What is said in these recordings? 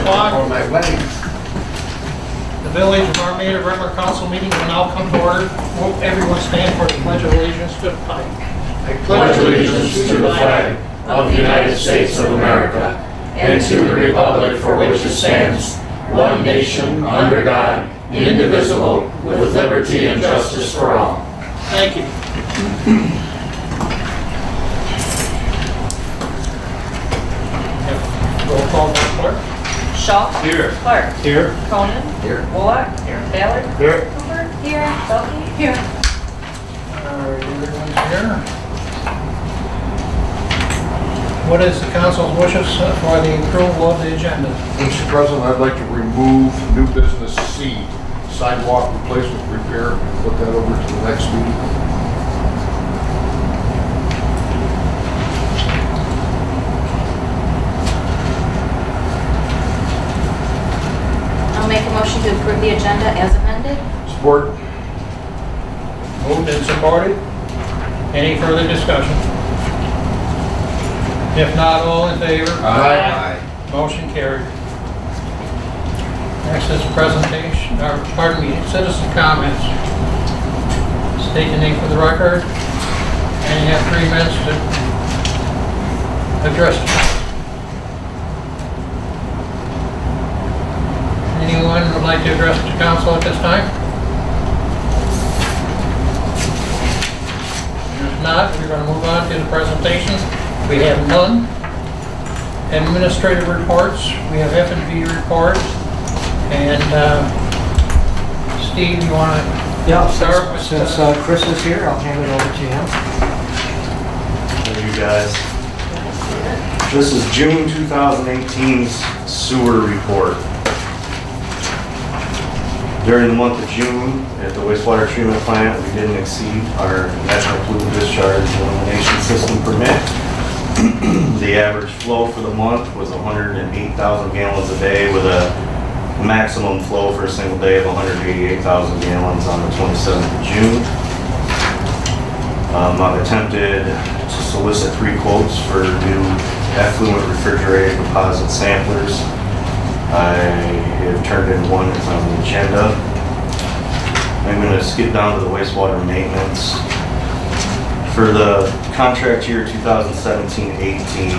o'clock. For my wedding. The Village of Armada regular council meeting will now come to order. Will everyone stand for the pledge of allegiance to the flag? I pledge allegiance to the flag of the United States of America and to the republic for which it stands, one nation, under God, indivisible, with liberty and justice for all. Thank you. Roll call, Madam Clerk. Shaw. Here. Clark. Here. Cronin. Here. Bullock. Ballard. Here. Cooper. Here. Duffy. Here. All right, everyone's here. What is the council's wishes for the approval of the agenda? Mr. President, I'd like to remove new business C, sidewalk replacement repair, and put that over to the next meeting. I'll make a motion to approve the agenda as amended. Support. Moved and supported. Any further discussion? If not, all in favor? Aye. Motion carried. Next is presentation, or pardon me, citizen comments. State the name for the record, and you have 3 minutes to address it. Anyone would like to address the council at this time? If not, we're going to move on to the presentations. We have none. Administrative reports, we have F&B report. And Steve, you want to start with? Since Chris is here, I'll hand it over to him. Hey, you guys. This is June 2018's sewer report. During the month of June, at the wastewater treatment plant, we didn't exceed our national pollutant discharge elimination system permit. The average flow for the month was 108,000 gallons a day with a maximum flow for a single day of 188,000 gallons on the 27th of June. I've attempted to solicit 3 quotes for new effluent refrigerated composite samplers. I have turned in one that's on the agenda. I'm going to skip down to the wastewater maintenance. For the contract year 2017-18,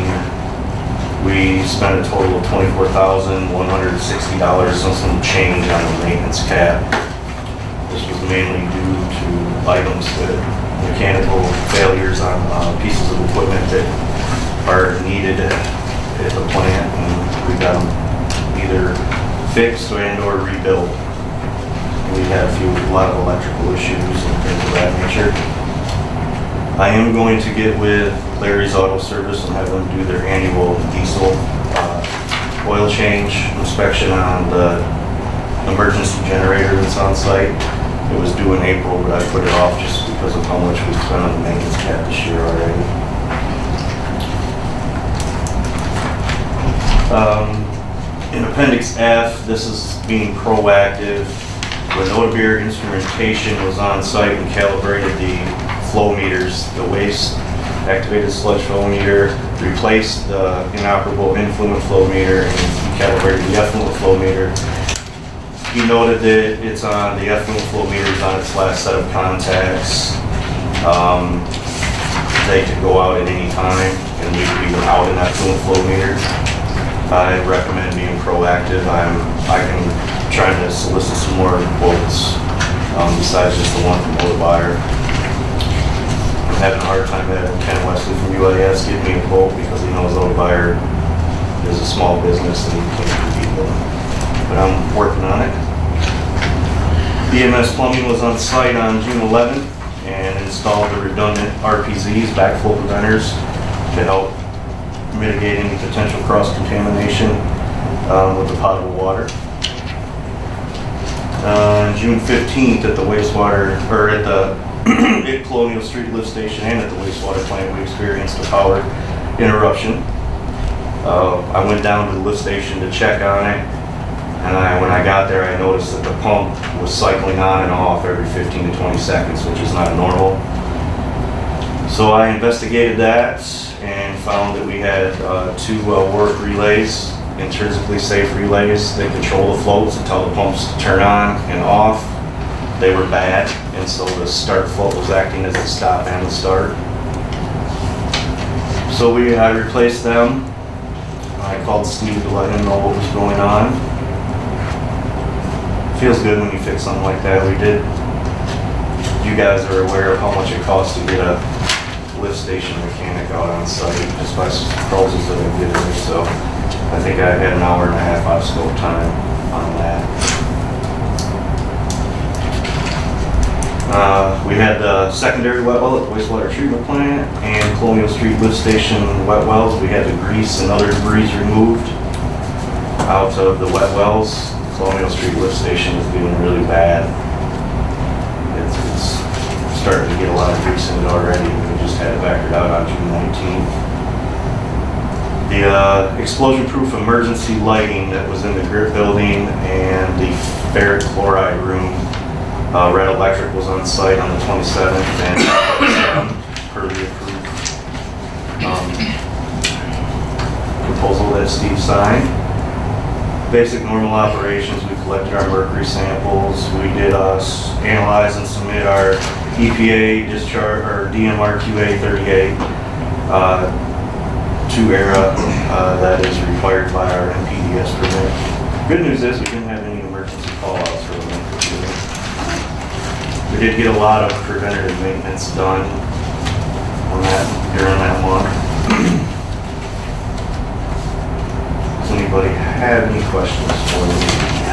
we spent a total of $24,160 and some change on the maintenance cap. This was mainly due to items that mechanical failures on pieces of equipment that are needed at the plant, and we got them either fixed and or rebuilt. We had a lot of electrical issues and things of that nature. I am going to get with Larry's Auto Service and have them do their annual diesel oil change inspection on the emergency generator that's on site. It was due in April, but I put it off just because of how much we spent on the maintenance cap this year already. In Appendix F, this is being proactive. When Odebeer instrumentation was on site and calibrated the flow meters, the waste activated sludge flow meter, replaced the inoperable influent flow meter, and calibrated the effluent flow meter. He noted that it's on, the effluent flow meter is on its last set of contacts. They could go out at any time, and we could be without an effluent flow meter. I recommend being proactive. I'm trying to solicit some more quotes besides just the one from Odebeer. I'm having a hard time having Ken Wesley from UIS give me a quote because he knows Odebeer is a small business and he can't compete with them. But I'm working on it. BMS Plumbing was on site on June 11th and installed the redundant RPZs, backflow preventers, to help mitigate any potential cross-contamination with the potable water. On June 15th at the wastewater, or at the Colonial Street lift station and at the wastewater plant, we experienced a power interruption. I went down to the lift station to check on it, and when I got there, I noticed that the pump was cycling on and off every 15 to 20 seconds, which is not normal. So I investigated that and found that we had 2 work relays intrinsically safe relays. They control the floats and tell the pumps to turn on and off. They were bad, and so the start float was acting as the stop and the start. So I replaced them. I called Steve to let him know what was going on. Feels good when you fix something like that. We did. You guys are aware of how much it costs to get a lift station mechanic out on site, just by proposals that I've given me. So I think I had an hour and a half out of scope time on that. We had the secondary wet well at the wastewater treatment plant and Colonial Street lift station wet wells. We had the grease and other debris removed out of the wet wells. Colonial Street lift station is getting really bad. It's starting to get a lot of grease in it already. We just had it vacuumed out on June 19th. The explosion-proof emergency lighting that was in the grit building and the ferric chloride room, Red Electric was on site on the 27th and per the approved proposal that Steve signed. Basic normal operations, we collected our mercury samples. We did analyze and submit our EPA discharge, or DMRQA 38 to ERA that is required by our NPDES permit. Good news is we didn't have any emergency call-outs for the winter. We did get a lot of preventative maintenance done on that during that month. Does anybody have any questions for me?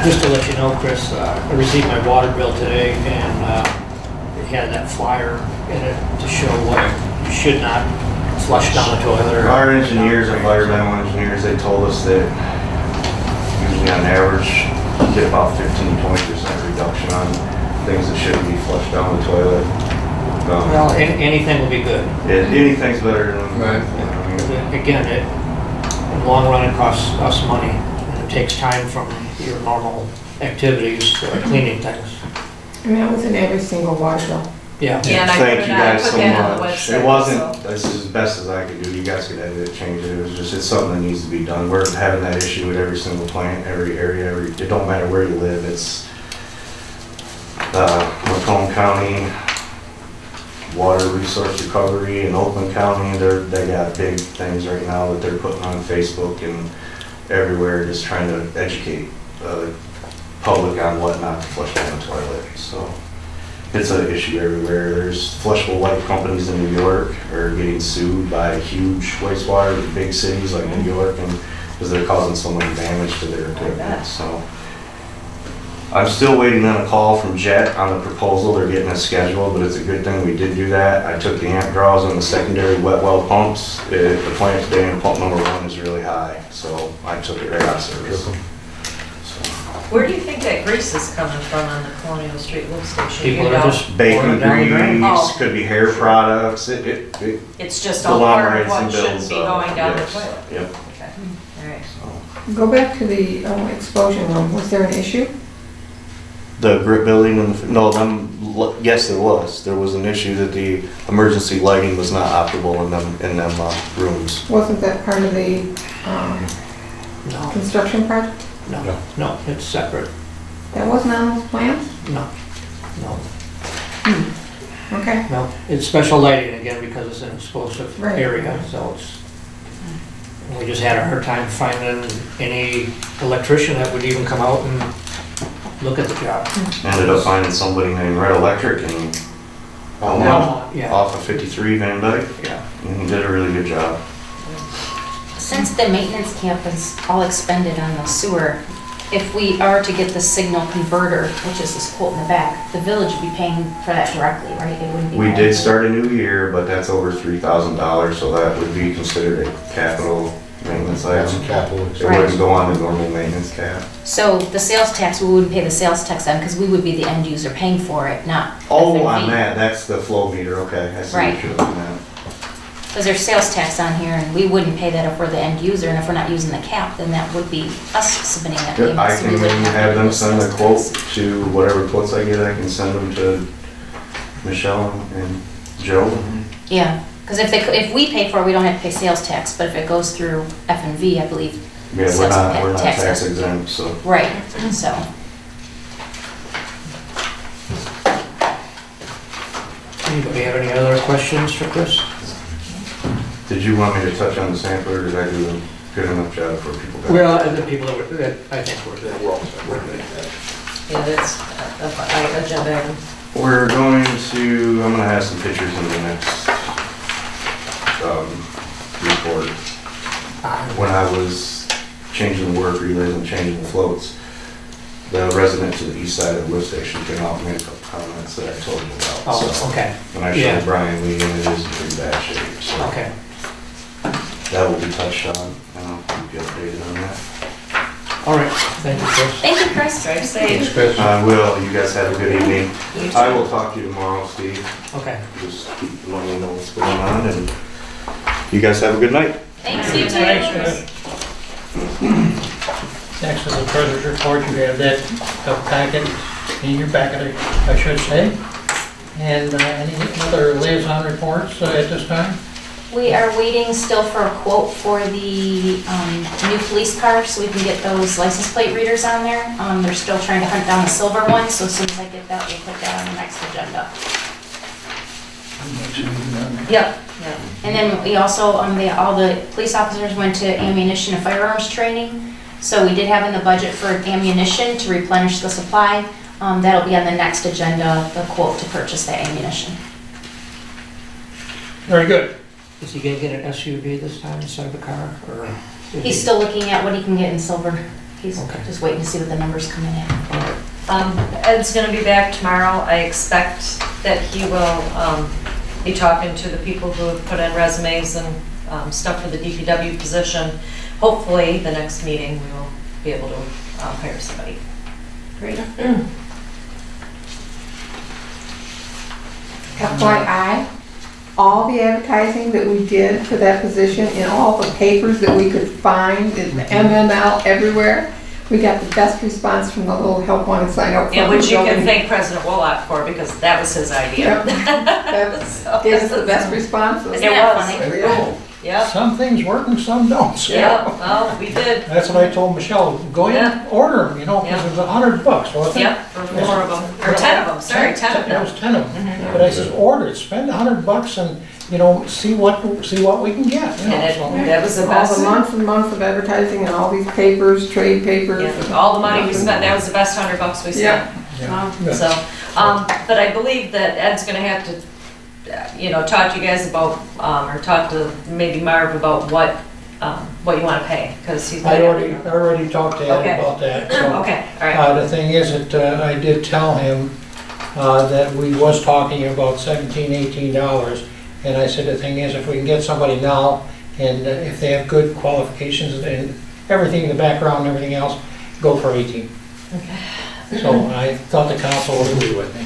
Just to let you know, Chris, I received my water bill today, and it had that flyer in it to show what you should not flush down the toilet. Or Our engineers, environmental engineers, they told us that usually on average, you get about 15-20% reduction on things that shouldn't be flushed down the toilet. Well, anything will be good. Anything's better than, Right. Again, in the long run, it costs us money, and it takes time from your normal activities, cleaning things. And that was in every single water bill. Yeah. Yeah, and I Thank put you it on- I guys put so that on the much. website, It wasn't, so. this is as best as I could do. You guys could edit it, change it. It was just, it's something that needs to be done. We're having that issue at every single plant, every area, it don't matter where you live. It's Macomb County, Water Resource Recovery in Oakland County, they got big things right now that they're putting on Facebook and everywhere, just trying to educate the public on what not to flush down the toilet. So it's an issue everywhere. There's flushable light companies in New York are getting sued by huge wastewater, big cities like New York, and because they're causing so much damage to their equipment. So I'm still waiting on a call from Jet on the proposal. They're getting us scheduled, but it's a good thing we did do that. I took the amp draws on the secondary wet well pumps. The plant today and pump number 1 is really high, so I took it right out of service. So, Where do you think that grease is coming from on the Colonial Street lift station? People You are know? just pouring bacon it down the drain. grease, Oh. could be hair products. It It's just all part of agglomerates what and shouldn't builds be up. going down the Yes. toilet. Yep. Okay, all right. So. Go back to the explosion room. Was there an issue? The grit building and, no, yes, there was. There was an issue that the emergency lighting was not operable in them rooms. Wasn't that part of the No, construction project? no, it's separate. That wasn't on those plans? No. Okay. No, it's special lighting again because it's an explosive Right. area, so we just had a hard time finding any electrician that would even come out and look at the job. Ended up finding somebody named Red Electric and Yeah, off of 53 Van Dyke, yeah. and he did a really good job. Since the maintenance cap is all expended on the sewer, if we are to get the signal converter, which is this quote in the back, the village would be paying for that directly, right? It wouldn't be. We paying did for- start a new year, but that's over $3,000, so that would be considered a capital maintenance That's a item. capital It expense. wouldn't go on the normal maintenance cap. So the sales tax, we wouldn't pay the sales tax on, because we would be the end user paying for it, not. Oh, on that, that's the flow meter, okay, I see Right. what you're looking at. Because there's sales tax on here, and we wouldn't pay that if we're the end user, and if we're not using the cap, then that would be us submitting that Yep, payment. I so we can wouldn't have to them do send a sales quote tax. to whatever quotes I get, I can send them to Michelle and Joe. Yeah, because if we pay for it, we don't have to pay sales tax, but if it goes through F&V, I believe Yeah, we're sets not, we're not tax tax exempt, so. Right, so. Anybody have any other questions for Chris? Did you want me to touch on the sampler, or did I do a good enough job for people? Well, the people that I think were good. Yeah, that's a agenda item. We're going to, I'm gonna have some pictures in the next, report. When I was changing the work relays and changing the floats, the resident to the east side of the lift station came out and made a couple comments that I told you about. Oh, So okay, when I Yeah. showed Brian Lee, and it is in pretty bad shape, so okay. that will be touched on, and I'll keep you updated on that. All right, thank you, Chris. Thank you, Chris. Drive Thanks, safe. Chris. I will, you guys have a good evening. You too. I will talk to you tomorrow, Steve, Okay. just letting you know what's going on, and you guys have a good night. Thanks, you Thanks, too. Chris. Next is the treasurer's report. You have that packet, in your packet, I should say. And any other liaison reports at this time? We are waiting still for a quote for the new police car, so we can get those license plate readers on there. They're still trying to hunt down the silver one, so as soon as I get that, we'll put that on the next agenda. Yep, yep. And then we also, all the police officers went to ammunition and firearms training. So we did have in the budget for ammunition to replenish the supply. That'll be on the next agenda, the quote to purchase that ammunition. Very good. Is he gonna get an SUV this time instead of a car, or? is He's he- still looking at what he can get in silver. He's Okay. just waiting to see what the numbers come in at. All right. Ed's gonna be back tomorrow. I expect that he will be talking to the people who have put in resumes and stuff for the DPW position. Hopefully, the next meeting, we will be able to hire somebody. Great. FYI, all the advertising that we did for that position in all the papers that we could find, in the MML, everywhere, we got the best response from the little help wanted sign up. Yeah, front of which the you can building. thank President Wollock for, because that was his idea. That So- gave us the best responses. It Isn't that was. funny? There we go. Yep, Some things work and some don't. yep, well, we did. That's what I told Michelle. Go ahead and order them, because Yeah. it was $100, wasn't it? Yep, for 4 of them, or 10 of them, sorry, 10 of That them. was 10 of them. But I said, order it, spend $100 and, see what we can get, And so. that was the All best. the months and months of advertising and all these papers, trade papers. Yeah, all the money we spent, that was the best $100 we spent. Yeah. So, but I believe that Ed's gonna have to, talk to you guys about, or talk to maybe Marv about what you wanna pay, because he's. I already talked to Okay. Ed about that, so. Okay, all right, The thing is that I did tell him that we was talking about $17, $18. And I said, the thing is, if we can get somebody now, and if they have good qualifications and everything in the background and everything else, go for 18. So I thought the council would agree with me.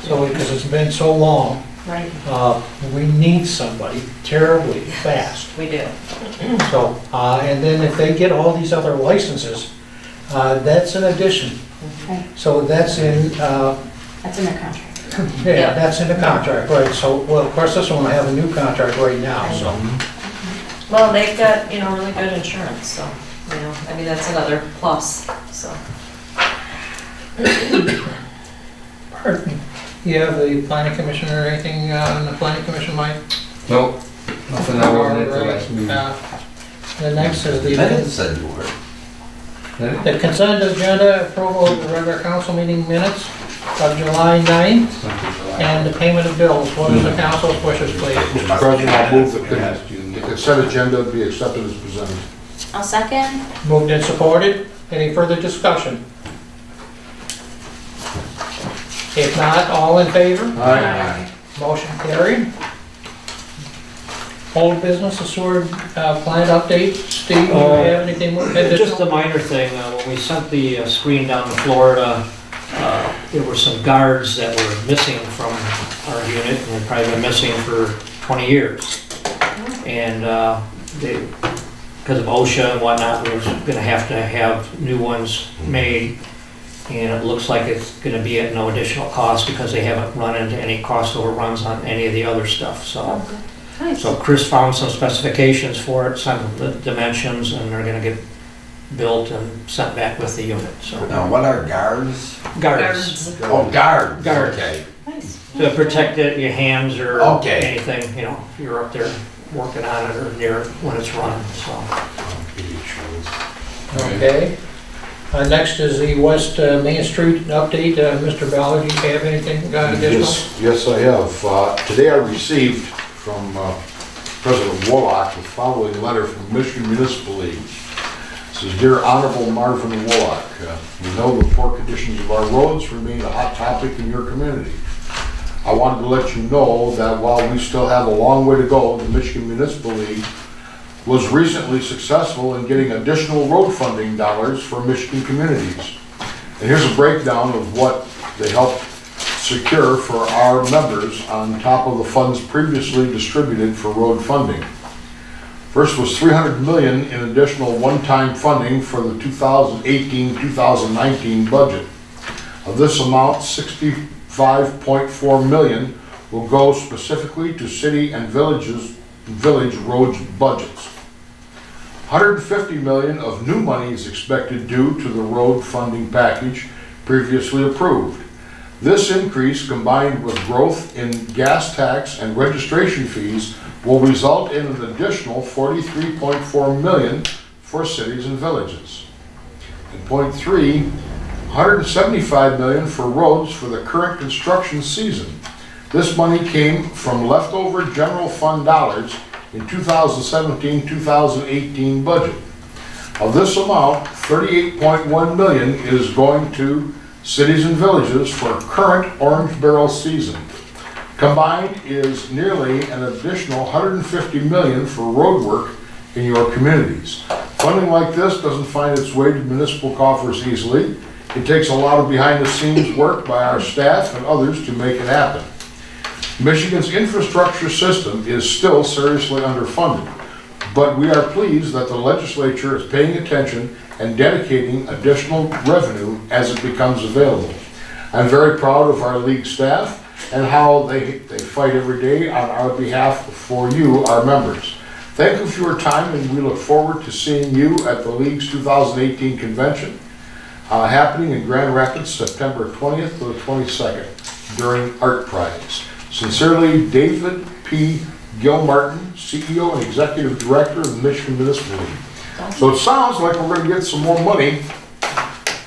So, because it's been so long, Right. we need somebody terribly fast. we do. So, and then if they get all these other licenses, that's an addition. Right. So that's in, That's in their contract. yeah, that's in the contract, right, so, well, of course, this one will have a new contract right now, so. Well, they've got, really good insurance, so, that's another plus, so. Pardon me. You have the planning commission or anything on the planning commission, Mike? Nope, nothing I wanted to last meeting. The next is I said you were. the consent agenda, approval of the regular council meeting minutes of July 9th, and the payment of bills. What is the council's wishes, please? Mr. President, I'll move that the consent agenda be accepted as presented. I'll second. Moved and supported. Any further discussion? If not, all in favor? Aye. Motion carried. Old business, the sewer plant update. Steve, do you have anything more? Just a minor thing, when we sent the screen down to Florida, there were some guards that were missing from our unit, and they've probably been missing for 20 years. And because of OSHA and whatnot, we was gonna have new ones made. And it looks like it's gonna be at no additional cost because they haven't run into any cost overruns on any of the other stuff, so. Nice. So Chris found some specifications for it, some of the dimensions, and they're gonna get built and sent back with the unit, so. Now, what are guards? Guards, Oh, guards. Guards. Okay. to protect it, your hands or Okay. anything, you know, if you're up there working on it or near it when it's running, so. Okay. Next is the West Main Street update. Mr. Ballard, do you have anything additional? Yes, I have. Today I received from President Warlock the following letter from Michigan Municipal League. It says, Dear Honorable Marvin Warlock, we know the poor conditions of our roads remain a hot topic in your community. I wanted to let you know that while we still have a long way to go, the Michigan Municipal League was recently successful in getting additional road funding dollars for Michigan communities. And here's a breakdown of what they helped secure for our members on top of the funds previously distributed for road funding. First was $300 million in additional one-time funding for the 2018-2019 budget. Of this amount, $65.4 million will go specifically to city and village roads budgets. $150 million of new money is expected due to the road funding package previously approved. This increase, combined with growth in gas tax and registration fees, will result in an additional $43.4 million for cities and villages. And point three, $175 million for roads for the current construction season. This money came from leftover general fund dollars in 2017-2018 budget. Of this amount, $38.1 million is going to cities and villages for current orange barrel season. Combined is nearly an additional $150 million for road work in your communities. Funding like this doesn't find its way to municipal coffers easily. It takes a lot of behind-the-scenes work by our staff and others to make it happen. Michigan's infrastructure system is still seriously underfunded, but we are pleased that the legislature is paying attention and dedicating additional revenue as it becomes available. I'm very proud of our league staff and how they fight every day on our behalf for you, our members. Thank you for your time, and we look forward to seeing you at the league's 2018 convention happening in Grand Rapids, September 20th to the 22nd during Art Prize. Sincerely, David P. Gilmartin, CEO and Executive Director of the Michigan Municipal League. So it sounds like we're going to get some more money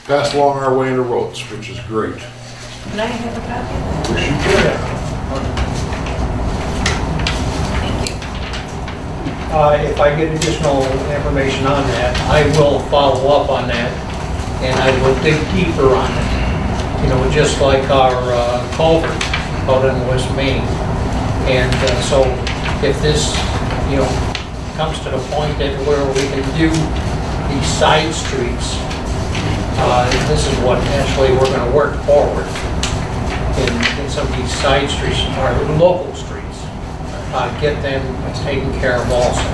passed along our way into roads, which is great. Can I have a copy of that? Wish you could. Thank you. If I get additional information on that, I will follow up on that, and I will dig deeper on it. You know, just like our culvert out in West Main. And so if this, you know, comes to the point that where we can do these side streets, this is what actually we're going to work forward in some of these side streets, or local streets, get them taken care of also.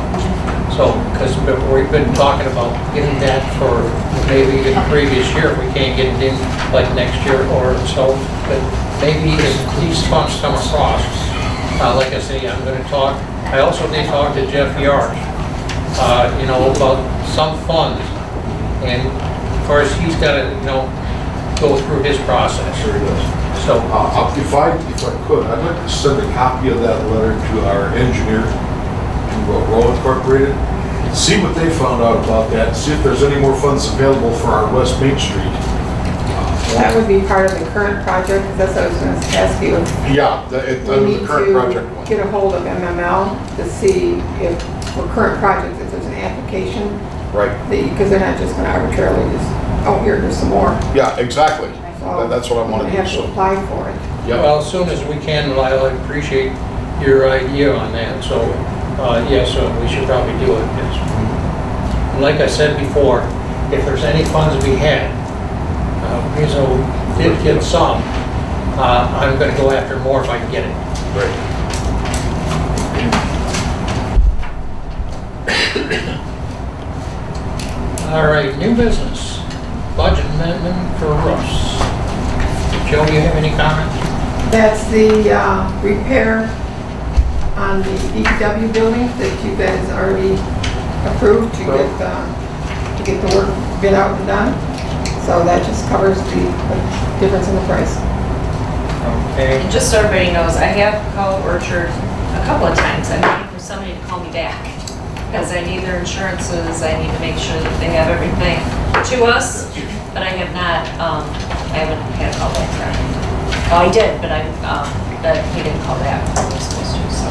So, because we've been talking about getting that for maybe the previous year, if we can't get it in like next year or so, but maybe if these funds come across, like I say, I'm going to talk, I also did talk to Jeff Yard, you know, about some funds, and of course, he's got to, you know, go through his process. Sure he does. So, If I could, I'd like to send a copy of that letter to our engineer, to Roll Incorporated, see what they found out about that, see if there's any more funds available for our West Main Street. That would be part of the current project, because that's what I was going to ask you. Yeah, We under need the current project to one. get a hold of MML to see if, for current projects, if there's an application, Right, because they're not just going to arbitrarily just, oh, here's some more. yeah, exactly. So That's what I want to we do, have to so. apply for it. Yep. well, as soon as we can, Lyle, I appreciate your idea on that, so, yes, we should probably do it, yes. And like I said before, if there's any funds we had, because we did get some, I'm gonna go after more if I can get it. Right. All right, new business, budget amendment for roofs. Joe, you have any comments? That's the repair on the DPW building that you guys already approved to get to get the work bid out and done. So that just covers the difference in the price. Okay, And just so everybody knows, I have called Orchard a couple of times. I'm waiting for somebody to call me back. Because I need their insurances, I need to make sure that they have everything to us. But I have not, I haven't had a call back from him. Oh, I did, but he didn't call back when he was supposed to, so.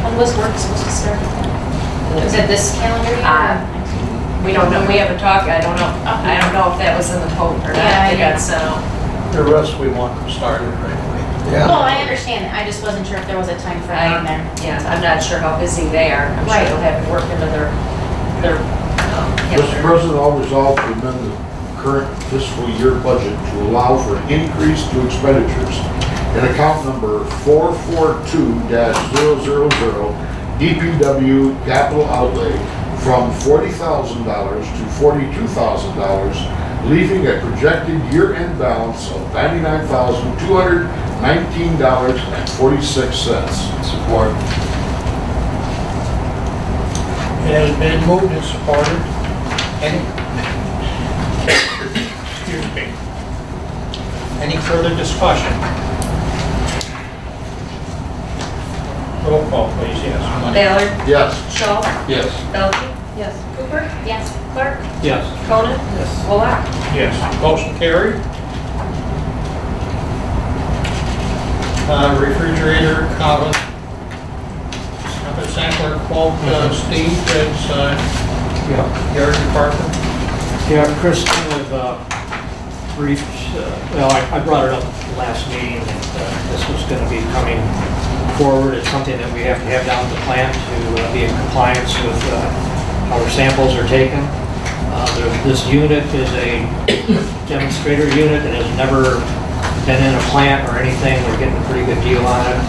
When was work supposed to start? Is it this calendar year? Uh, We don't know, we haven't talked, I don't know. I don't know if that was in the quote or not, Yeah, they yeah. got sent out. The rest we want them started right away. Well, I understand, I just wasn't sure if there was a time frame on there. Yeah, I'm not sure how busy they are. I'm sure Right. they'll have to work into their Mr. calendar. President, I'll resolve to amend the current fiscal year budget to allow for an increase to expenditures in account number 442-000 DPW capital outlay from $40,000 to $42,000, leaving a projected year-end balance of $99,219.46. Support. it has been moved and supported. Excuse me. Any further discussion? Roll call, please, yes. Ballard, Yes. Shaw, Yes. Belkey. Yes. Cooper, Yes. Clark, Yes. Cronin, Wolak. Yes, motion carried. Refrigerator, Colin. Sampler quote, Steve, that's your department. Yeah, Chris kind of briefed, well, I brought it up last meeting, that this was going to be coming forward. It's something that we have to have down at the plant to be in compliance with how our samples are taken. This unit is a demonstrator unit that has never been in a plant or anything. We're getting a pretty good deal on it.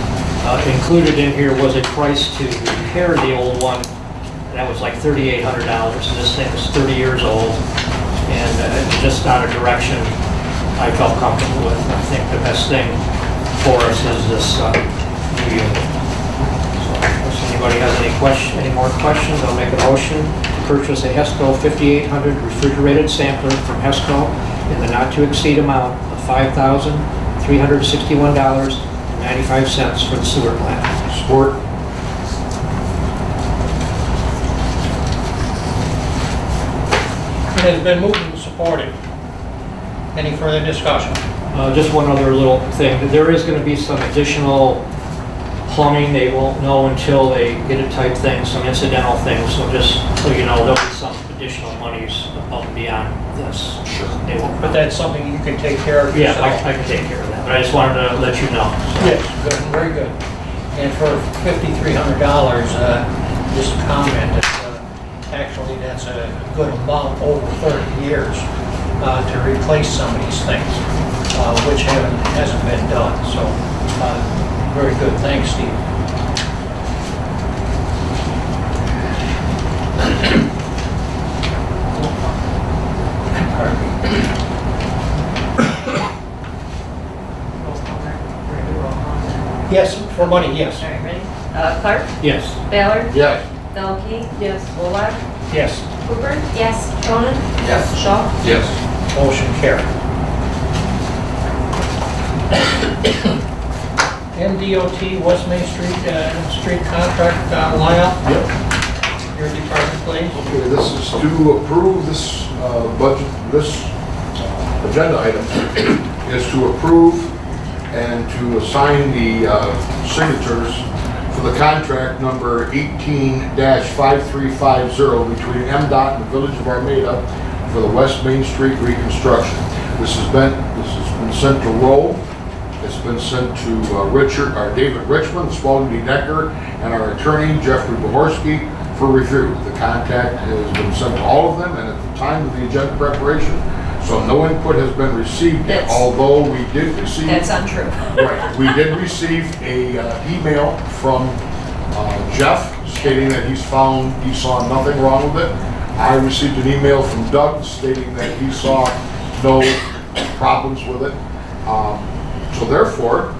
Included in here was a price to repair the old one, and that was like $3,800, and this thing is 30 years old, and it's just not a direction I felt comfortable with. I think the best thing for us is this new unit. So, unless anybody has any more questions, I'll make a motion to purchase a HESCO 5800 refrigerated sampler from HESCO in the not-to-exceed amount of $5,361.95 for the sewer plant. Support. It has been moved and supported. Any further discussion? Just one other little thing, there is going to be some additional plumbing, they won't know until they get it type thing, some incidental things, so just so you know, there'll be some additional monies above and beyond this. Sure. They won't. But that's something you can take care of Yeah, yourself. I can take care of that, but I just wanted to let you know. So. Yes, good, very good. And for $5,300, just a comment, actually that's a good amount over 30 years to replace some of these things, which hasn't been done. So, very good, thanks, Steve. Pardon me. Yes, for money, yes. All right, ready? Clark, Yes. Ballard, Yes. Belkey. Yes. Wolak, Yes, Cooper. Yes. Cronin, Yes. Shaw. Yes. motion carried. MDOT West Main Street contract, Lyle, Yep. your department, please. Okay, this is to approve this budget, this agenda item is to approve and to assign the signatures for the contract number 18-5350 between MDOT and the Village of Armada for the West Main Street reconstruction. This has been sent to Roll. It's been sent to David Richmond, Spalding D. Decker, and our attorney, Jeffrey Bohorsky, for review. The contact has been sent to all of them, and at the time of the agenda preparation, so no input has been received yet, That's- although we did receive. That's untrue. Right, we did receive a email from Jeff stating that he saw nothing wrong with it. I received an email from Doug stating that he saw no problems with it. So therefore,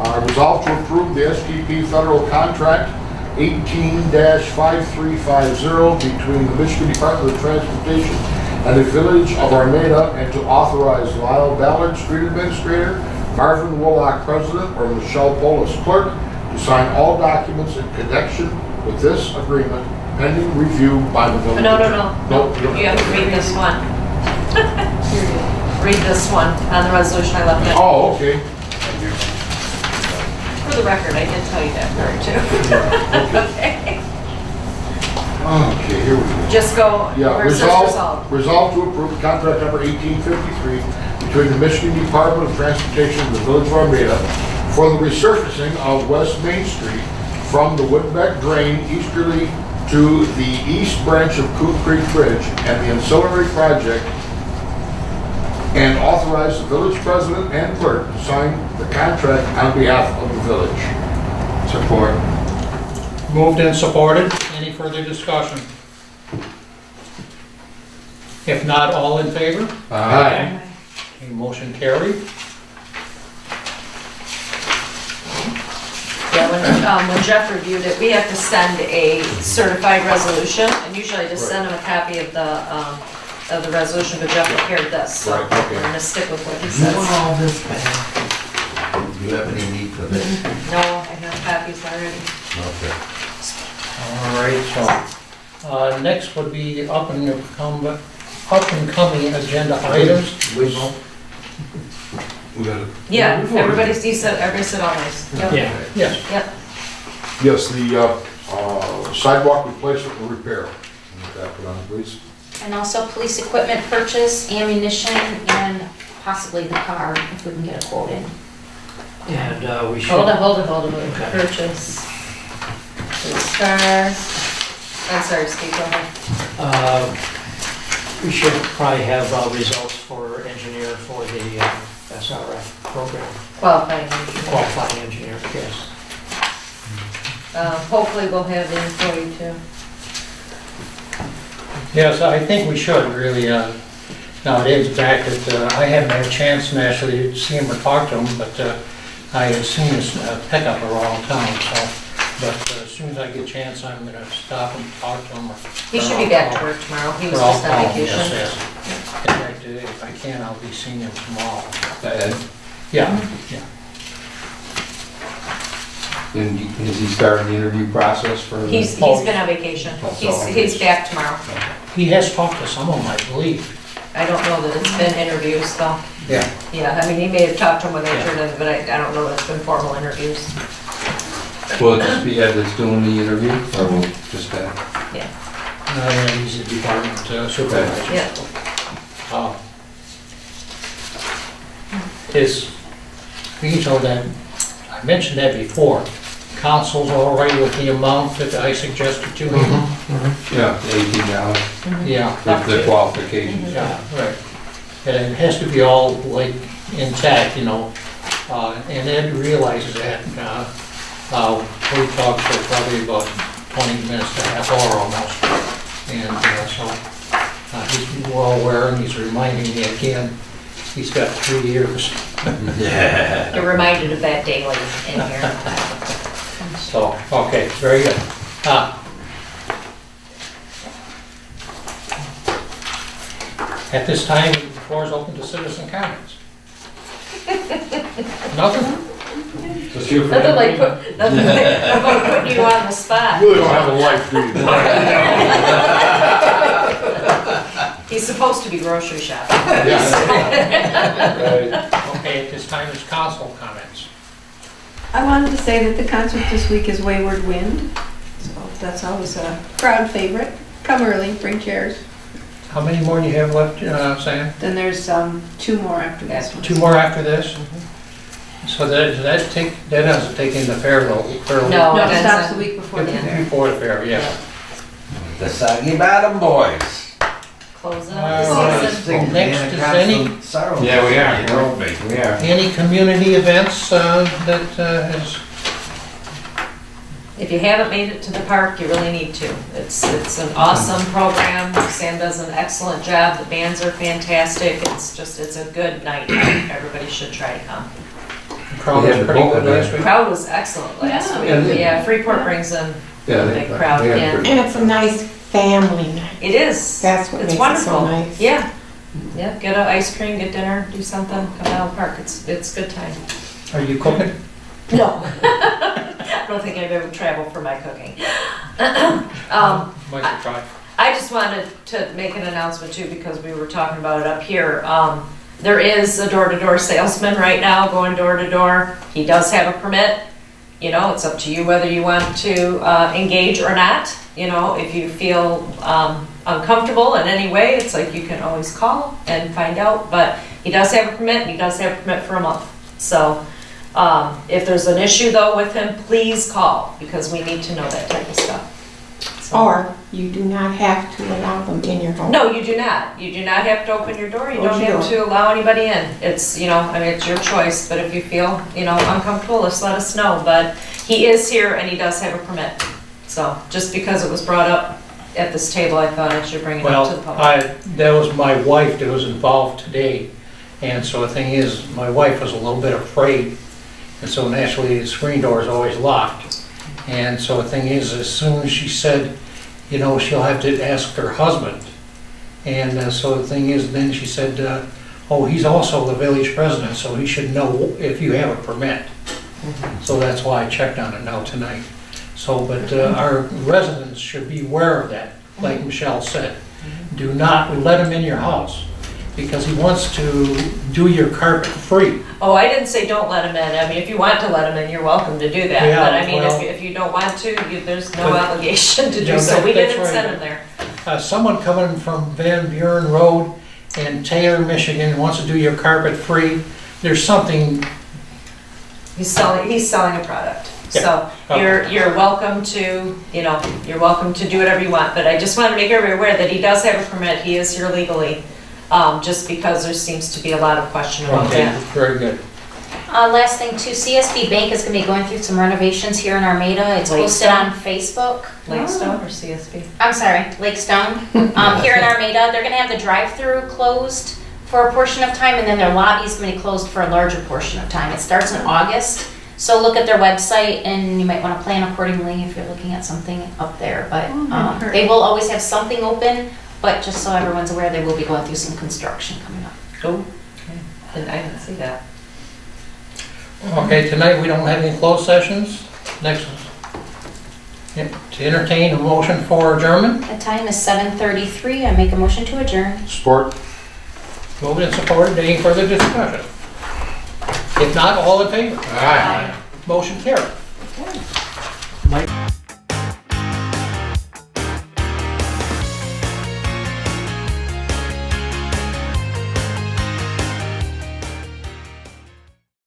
I resolve to approve the STP federal contract 18-5350 between the Michigan Department of Transportation and the Village of Armada, and to authorize Lyle Ballard, Street Administrator, Marvin Woolock, President, or Michelle Polis, Clerk, to sign all documents in connection with this agreement pending review by the village. No, Nope, you don't you have to read this one. Read this one on the resolution I left in. Oh, okay. For the record, I did tell you that part too. Okay. Okay, here we go. Just go, Yeah, where it says resolve. resolve to approve contract number 1853 between the Michigan Department of Transportation and the Village of Armada for the resurfacing of West Main Street from the Woodbeck Drain easterly to the east branch of Coot Creek Bridge and the ancillary project, and authorize the village president and clerk to sign the contract on behalf of the village. Support. Moved and supported. Any further discussion? If not, all in favor? Aye. Okay, motion carried. Yeah, when Jeff reviewed it, we have to send a certified resolution, and usually I just send him a copy of the resolution, but Jeff prepared this, so Right, okay. we're gonna stick with what he You says. want all this back? Do you have any need for this? No, I have copies already. Okay. All right, so, next would be up and coming agenda items. We got it. Yeah, everybody said all nice. Yep. Yeah. Yes, Yep, Yes, the sidewalk replacement and repair. Can you put on, please? And also police equipment purchase, ammunition, and possibly the car, if we can get a quote in. And we should. hold on, Okay. purchase. Police car. I'm sorry, Steve, go ahead. We should probably have results for engineer for the SRF program, Qualifying engineer. qualifying engineer, yes. Hopefully we'll have the employee too. yes, I think we should really, now it is back that, I haven't had a chance to actually see him or talk to him, but I have seen his pickup around town, so, but as soon as I get a chance, I'm gonna stop and talk to him. He should be back to work tomorrow. He was just on vacation. Yes, yes. In fact, if I can, I'll be seeing him tomorrow. Ed, Yeah, yeah. and has he started the interview process for? He's been on vacation. He's back tomorrow. He has talked to some of them, I believe. I don't know that it's been interviews though. Yeah. Yeah, I mean, he may have talked to him when they turned in, but I don't know that it's been formal interviews. Will it just be Ed that's doing the interview, or will just Ed? He's a department supervisor. Yeah. You know that, I mentioned that before, council's all right with the amount that I suggested to him? Yeah, $18, Yeah. the qualifications. Yeah, right. And it has to be all like intact, you know, and Ed realizes that. We talked for probably about 20 minutes to a half hour almost. And so he's well aware, and he's reminding me again, he's got 3 years. Yeah. You're reminded of that daily in here. So, okay, very good. At this time, the floor is open to citizen comments. Nothing? Nothing like putting you on the spot. You really don't have a life, do you? He's supposed to be grocery shopping. Okay, at this time, is council comments. I wanted to say that the concert this week is Wayward Wind, so that's always a crowd favorite. Come early, bring chairs. How many more do you have left, Sam? Then there's 2 more after this one. 2 more after this? So that doesn't take in the fair though? No. No, it stops the week before the fair. Before the fair, yeah. The Saggy Bottom Boys. Closing All up right. the season. Next is any Yeah, we are. We are. Any community events that is, If you haven't made it to the park, you really need to. It's an awesome program. Sam does an excellent job. The bands are fantastic. It's a good night. Everybody should try to come. crowd was pretty good last The week? crowd was excellent last Yeah. week. Yeah, Freeport brings in Yeah, Big crowd, they had yeah. pretty- And it's a nice family night. It is. That's what It's makes it so wonderful. nice. Yeah. Yeah, get an ice cream, get dinner, do something, come down the park. It's good time. Are you cooking? No. I don't think I've ever traveled for my cooking. Might have tried. I just wanted to make an announcement too, because we were talking about it up here. There is a door-to-door salesman right now going door to door. He does have a permit. You know, it's up to you whether you want to engage or not. You know, if you feel uncomfortable in any way, it's like you can always call and find out. But he does have a permit, and he does have a permit for a month. So if there's an issue though with him, please call, because we need to know that type of stuff. So- Or you do not have to allow them in your home. No, you do not. You do not have to open your door. You Close don't your have door. to allow anybody in. It's, you know, I mean, it's your choice, but if you feel, you know, uncomfortable, just let us know. But he is here and he does have a permit. So just because it was brought up at this table, I thought I should bring it up to the Well, public. that was my wife that was involved today. And so the thing is, my wife was a little bit afraid. And so naturally, the screen door is always locked. And so the thing is, as soon as she said, you know, she'll have to ask her husband. And so the thing is, then she said, oh, he's also the village president, so he should know if you have a permit. So that's why I checked on it now tonight. So, but our residents should be aware of that, like Michelle said. Do not let him in your house, because he wants to do your carpet free. Oh, I didn't say don't let him in. I mean, if you want to let him in, you're welcome to do that. Yeah, But I mean, well- if you don't want to, there's no But- obligation to Yeah, do so. We that's didn't send right. him there. Someone coming from Van Buren Road in Taylor, Michigan, wants to do your carpet free, there's something, He's selling a product. So Yeah. you're welcome to, you know, you're welcome to do whatever you want. But I just want to make everybody aware that he does have a permit. He is here legally. Just because there seems to be a lot of question about okay, that. very good. Last thing too, CSB Bank is gonna be going through some renovations here in Armada. It's posted Lakestone? on Facebook. Lakestone or CSB? I'm sorry, Lakestone. Here in Armada, they're gonna have the drive-through closed for a portion of time, and then their lobby's gonna be closed for a larger portion of time. It starts in August, so look at their website, and you might wanna plan accordingly if you're looking at something up there. But they will always have something open, but just so everyone's aware, they will be going through some construction coming up. Oh, okay. I didn't see that. Okay, tonight we don't have any closed sessions. Next, to entertain a motion for adjournment, The time is 7:33. I make a motion to adjourn. Sport? moved and supported, any further discussion? If not, all in favor? Aye. Motion carried.